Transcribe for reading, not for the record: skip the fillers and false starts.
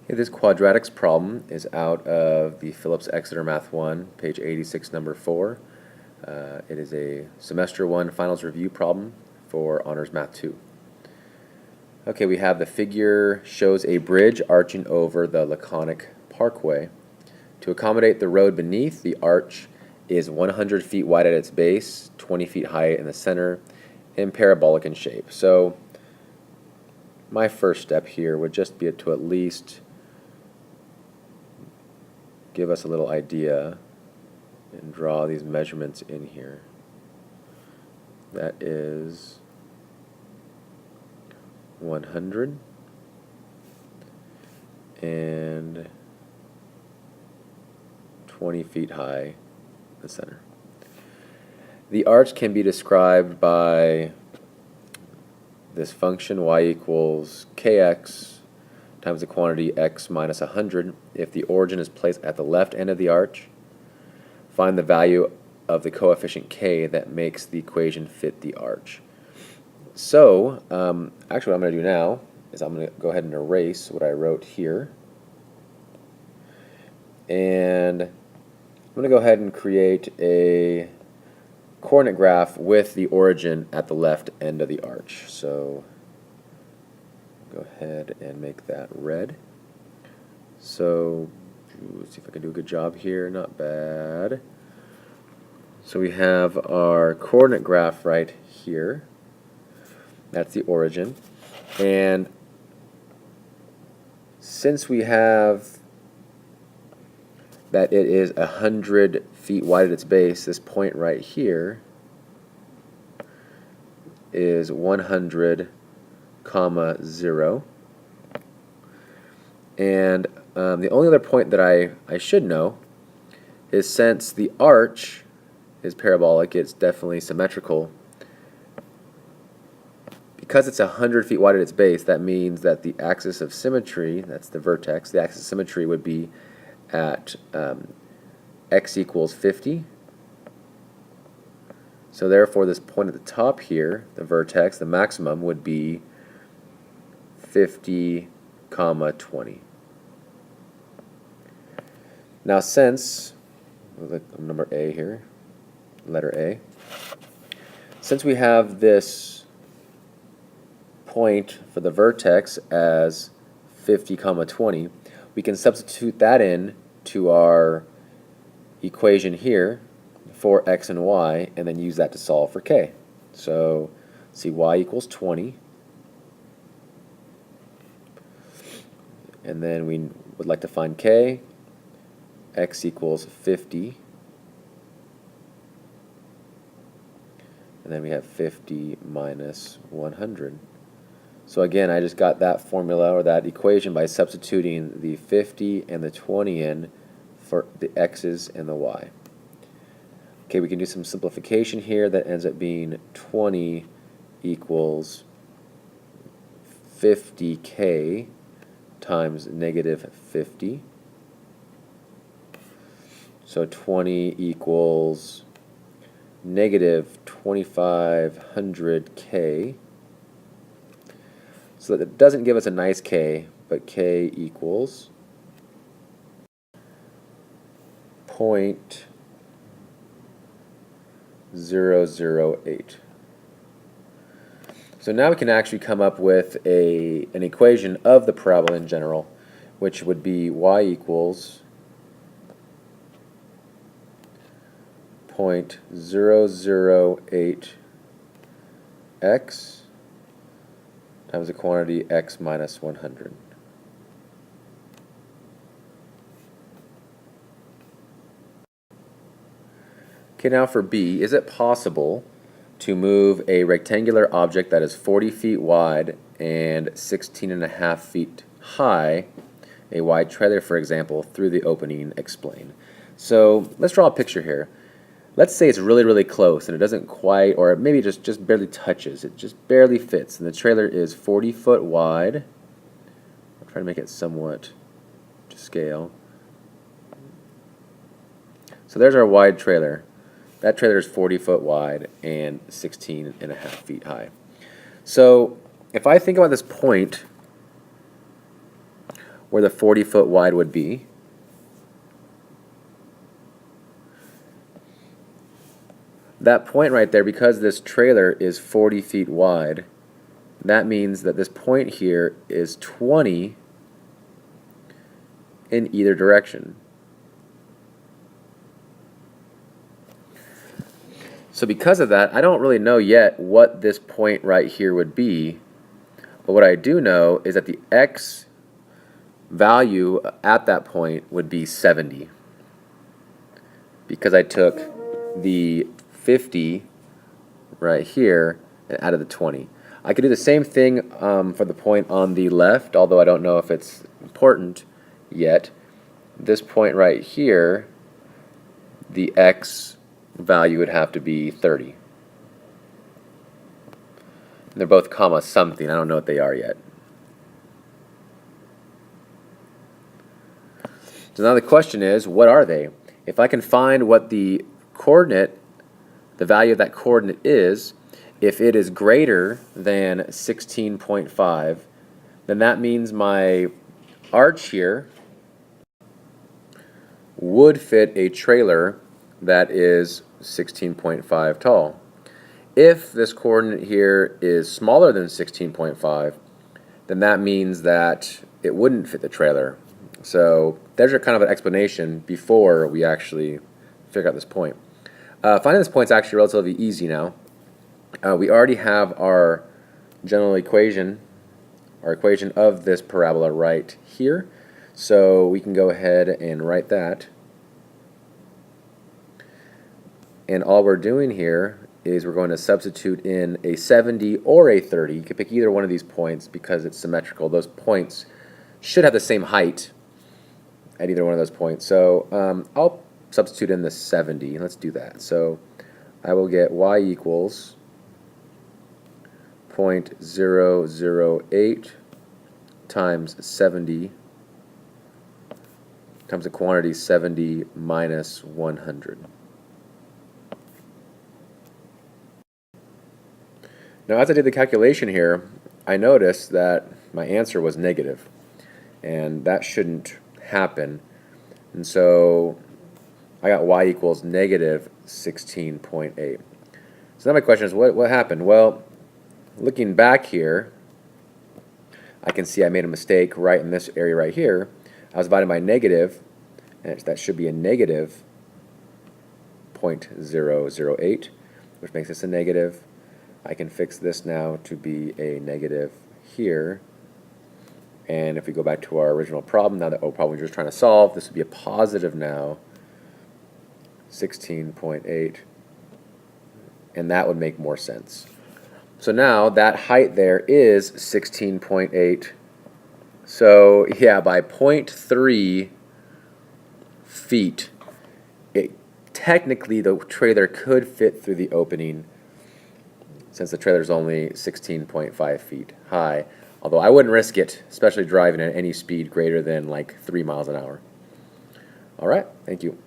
Okay, this quadratics problem is out of the Phillips Exeter Math 1, page 86, number 4. It is a semester 1 finals review problem for Honors Math 2. Okay, we have the figure shows a bridge arching over the Laconic Parkway. To accommodate the road beneath, the arch is 100 feet wide at its base, 20 feet high in the center, and parabolic in shape. So my first step here would just be to at least give us a little idea and draw these measurements in here. That is 100 and 20 feet high in the center. The arch can be described by this function y equals kx times the quantity x minus 100. If the origin is placed at the left end of the arch, find the value of the coefficient k that makes the equation fit the arch. So, actually what I'm going to do now is I'm going to go ahead and erase what I wrote here. And I'm going to go ahead and create a coordinate graph with the origin at the left end of the arch. So go ahead and make that red. So let's see if I can do a good job here. Not bad. So we have our coordinate graph right here. That's the origin. And since we have that it is 100 feet wide at its base, this point right here is 100, 0. And the only other point that I should know is since the arch is parabolic, it's definitely symmetrical. Because it's 100 feet wide at its base, that means that the axis of symmetry, that's the vertex, the axis of symmetry would be at x equals 50. So therefore this point at the top here, the vertex, the maximum would be 50, 20. Now since, number A here, letter A, since we have this point for the vertex as 50, 20, we can substitute that in to our equation here for x and y, and then use that to solve for k. So see, y equals 20, and then we would like to find k. X equals 50, and then we have 50 minus 100. So again, I just got that formula or that equation by substituting the 50 and the 20 in for the x's and the y. Okay, we can do some simplification here. That ends up being 20 equals 50k times negative 50. So 20 equals negative 2500k. So that it doesn't give us a nice k, but k equals 0.008. So now we can actually come up with an equation of the parabola in general, which would be y equals 0.008 x times the quantity x minus 100. Okay, now for B, is it possible to move a rectangular object that is 40 feet wide and 16.5 feet high, a wide trailer for example, through the opening? Explain. So let's draw a picture here. Let's say it's really, really close and it doesn't quite, or maybe just barely touches. It just barely fits. And the trailer is 40 foot wide. I'll try to make it somewhat to scale. So there's our wide trailer. That trailer is 40 foot wide and 16.5 feet high. So if I think about this point, where the 40-foot wide would be. That point right there, because this trailer is 40 feet wide, that means that this point here is 20 in either direction. So because of that, I don't really know yet what this point right here would be, but what I do know is that the x value at that point would be 70, because I took the 50 right here and added the 20. I could do the same thing for the point on the left, although I don't know if it's important yet. This point right here, the x value would have to be 30. And they're both comma something. I don't know what they are yet. So now the question is, what are they? If I can find what the coordinate, the value of that coordinate is, if it is greater than 16.5, then that means my arch here would fit a trailer that is 16.5 tall. If this coordinate here is smaller than 16.5, then that means that it wouldn't fit the trailer. So there's your kind of an explanation before we actually figure out this point. Finding this point is actually relatively easy now. We already have our general equation, our equation of this parabola right here. So we can go ahead and write that. And all we're doing here is we're going to substitute in a 70 or a 30. You can pick either one of these points because it's symmetrical. Those points should have the same height at either one of those points. So I'll substitute in the 70. Let's do that. So I will get y equals 0.008 times 70 times the quantity 70 minus 100. Now, as I did the calculation here, I noticed that my answer was negative, and that shouldn't happen. And so I got y equals negative 16.8. So now my question is, what happened? Well, looking back here, I can see I made a mistake right in this area right here. I was dividing by negative, and that should be a negative 0.008, which makes this a negative. I can fix this now to be a negative here. And if we go back to our original problem, now that problem we were just trying to solve, this would be a positive now, 16.8, and that would make more sense. So now that height there is 16.8. So yeah, by 0.3 feet, technically the trailer could fit through the opening, since the trailer is only 16.5 feet high. Although I wouldn't risk it, especially driving at any speed greater than like 3 miles an hour. All right, thank you.